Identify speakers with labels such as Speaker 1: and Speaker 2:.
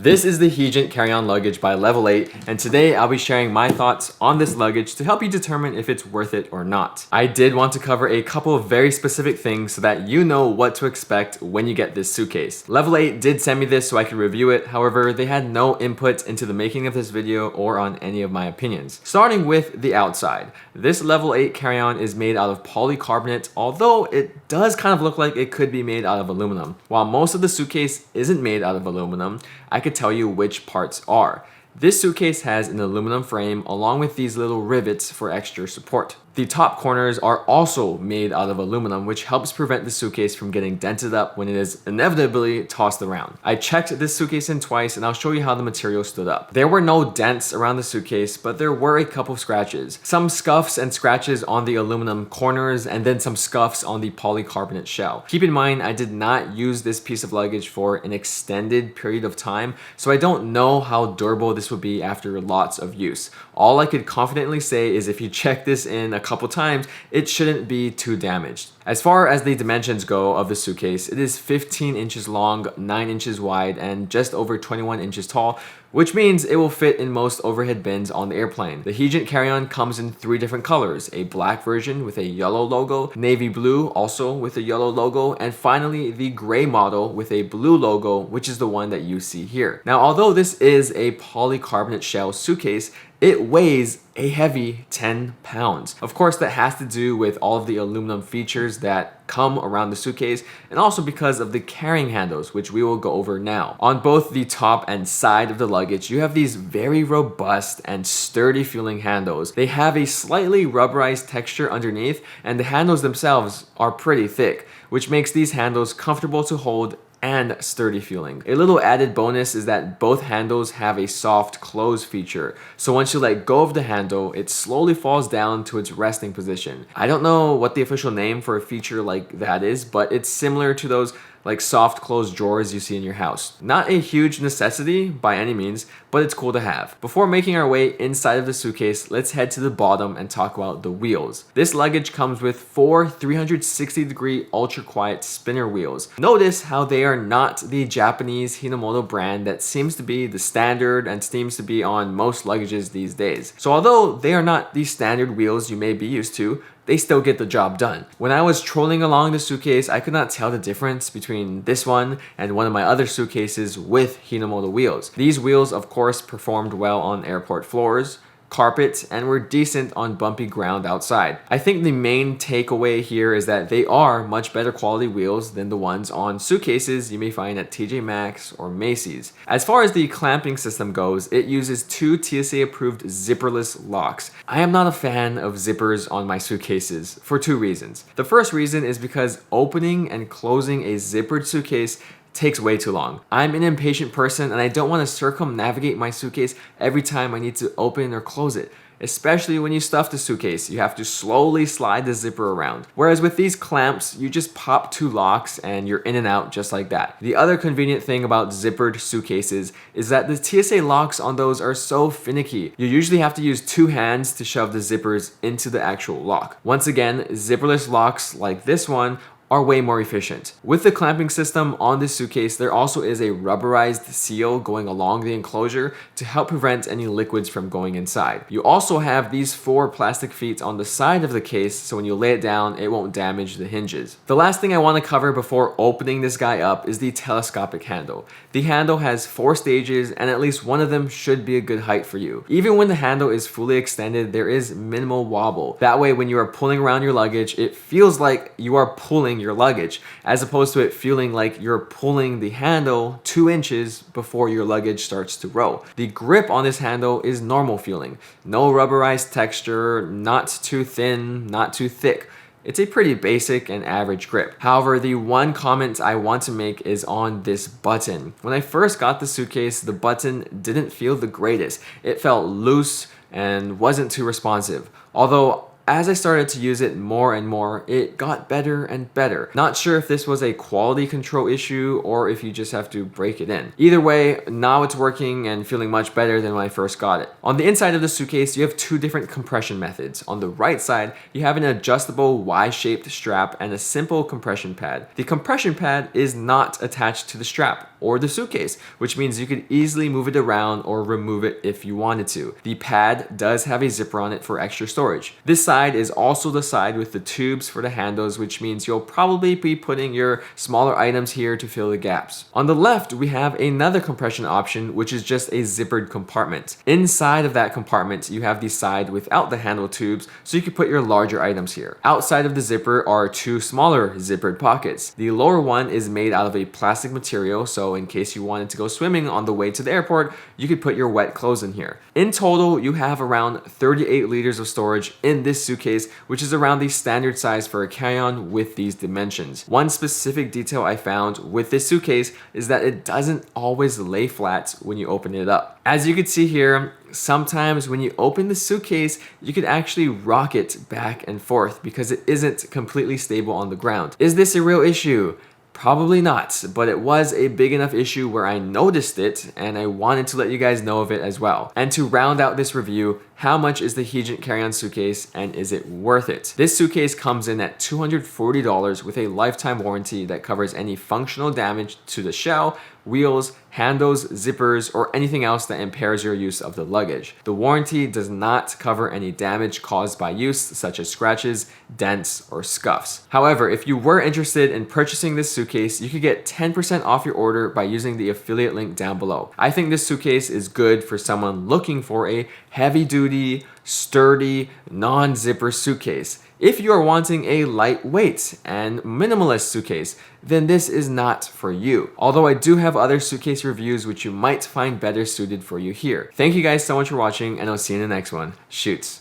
Speaker 1: This is the Hegent Carry-On Luggage by Level 8, and today I'll be sharing my thoughts on this luggage to help you determine if it's worth it or not. I did want to cover a couple of very specific things so that you know what to expect when you get this suitcase. Level 8 did send me this so I could review it, however, they had no input into the making of this video or on any of my opinions. Starting with the outside, this Level 8 carry-on is made out of polycarbonate, although it does kind of look like it could be made out of aluminum. While most of the suitcase isn't made out of aluminum, I could tell you which parts are. This suitcase has an aluminum frame along with these little rivets for extra support. The top corners are also made out of aluminum, which helps prevent the suitcase from getting dented up when it is inevitably tossed around. I checked this suitcase in twice and I'll show you how the material stood up. There were no dents around the suitcase, but there were a couple scratches. Some scuffs and scratches on the aluminum corners and then some scuffs on the polycarbonate shell. Keep in mind, I did not use this piece of luggage for an extended period of time, so I don't know how durable this would be after lots of use. All I could confidently say is if you check this in a couple times, it shouldn't be too damaged. As far as the dimensions go of the suitcase, it is 15 inches long, 9 inches wide, and just over 21 inches tall, which means it will fit in most overhead bins on the airplane. The Hegent carry-on comes in 3 different colors, a black version with a yellow logo, navy blue also with a yellow logo, and finally the gray model with a blue logo, which is the one that you see here. Now, although this is a polycarbonate shell suitcase, it weighs a heavy 10 pounds. Of course, that has to do with all of the aluminum features that come around the suitcase and also because of the carrying handles, which we will go over now. On both the top and side of the luggage, you have these very robust and sturdy feeling handles. They have a slightly rubberized texture underneath, and the handles themselves are pretty thick, which makes these handles comfortable to hold and sturdy feeling. A little added bonus is that both handles have a soft close feature, so once you let go of the handle, it slowly falls down to its resting position. I don't know what the official name for a feature like that is, but it's similar to those like soft closed drawers you see in your house. Not a huge necessity by any means, but it's cool to have. Before making our way inside of the suitcase, let's head to the bottom and talk about the wheels. This luggage comes with 4 360-degree ultra quiet spinner wheels. Notice how they are not the Japanese Hinomoto brand that seems to be the standard and seems to be on most luggages these days. So although they are not the standard wheels you may be used to, they still get the job done. When I was trolling along the suitcase, I could not tell the difference between this one and one of my other suitcases with Hinomoto wheels. These wheels, of course, performed well on airport floors, carpet, and were decent on bumpy ground outside. I think the main takeaway here is that they are much better quality wheels than the ones on suitcases you may find at TJ Maxx or Macy's. As far as the clamping system goes, it uses 2 TSA approved zipperless locks. I am not a fan of zippers on my suitcases for 2 reasons. The first reason is because opening and closing a zippered suitcase takes way too long. I'm an impatient person and I don't want to circumnavigate my suitcase every time I need to open or close it. Especially when you stuff the suitcase, you have to slowly slide the zipper around. Whereas with these clamps, you just pop 2 locks and you're in and out just like that. The other convenient thing about zippered suitcases is that the TSA locks on those are so finicky. You usually have to use 2 hands to shove the zippers into the actual lock. Once again, zipperless locks like this one are way more efficient. With the clamping system on this suitcase, there also is a rubberized seal going along the enclosure to help prevent any liquids from going inside. You also have these 4 plastic feet on the side of the case, so when you lay it down, it won't damage the hinges. The last thing I want to cover before opening this guy up is the telescopic handle. The handle has 4 stages, and at least one of them should be a good height for you. Even when the handle is fully extended, there is minimal wobble. That way, when you are pulling around your luggage, it feels like you are pulling your luggage, as opposed to it feeling like you're pulling the handle 2 inches before your luggage starts to roll. The grip on this handle is normal feeling. No rubberized texture, not too thin, not too thick. It's a pretty basic and average grip. However, the one comment I want to make is on this button. When I first got the suitcase, the button didn't feel the greatest. It felt loose and wasn't too responsive. Although as I started to use it more and more, it got better and better. Not sure if this was a quality control issue or if you just have to break it in. Either way, now it's working and feeling much better than when I first got it. On the inside of the suitcase, you have 2 different compression methods. On the right side, you have an adjustable Y-shaped strap and a simple compression pad. The compression pad is not attached to the strap. or the suitcase, which means you could easily move it around or remove it if you wanted to. The pad does have a zipper on it for extra storage. This side is also the side with the tubes for the handles, which means you'll probably be putting your smaller items here to fill the gaps. On the left, we have another compression option, which is just a zippered compartment. Inside of that compartment, you have the side without the handle tubes, so you can put your larger items here. Outside of the zipper are two smaller zippered pockets. The lower one is made out of a plastic material, so in case you wanted to go swimming on the way to the airport, you could put your wet clothes in here. In total, you have around 38 liters of storage in this suitcase, which is around the standard size for a carry-on with these dimensions. One specific detail I found with this suitcase is that it doesn't always lay flat when you open it up. As you can see here, sometimes when you open the suitcase, you can actually rock it back and forth because it isn't completely stable on the ground. Is this a real issue? Probably not, but it was a big enough issue where I noticed it and I wanted to let you guys know of it as well. And to round out this review, how much is the Hegent Carry-On suitcase and is it worth it? This suitcase comes in at $240 with a lifetime warranty that covers any functional damage to the shell, wheels, handles, zippers, or anything else that impairs your use of the luggage. The warranty does not cover any damage caused by use, such as scratches, dents, or scuffs. However, if you were interested in purchasing this suitcase, you could get 10% off your order by using the affiliate link down below. I think this suitcase is good for someone looking for a heavy-duty, sturdy, non-zipper suitcase. If you are wanting a lightweight and minimalist suitcase, then this is not for you. Although I do have other suitcase reviews which you might find better suited for you here. Thank you guys so much for watching, and I'll see you in the next one. Shoots.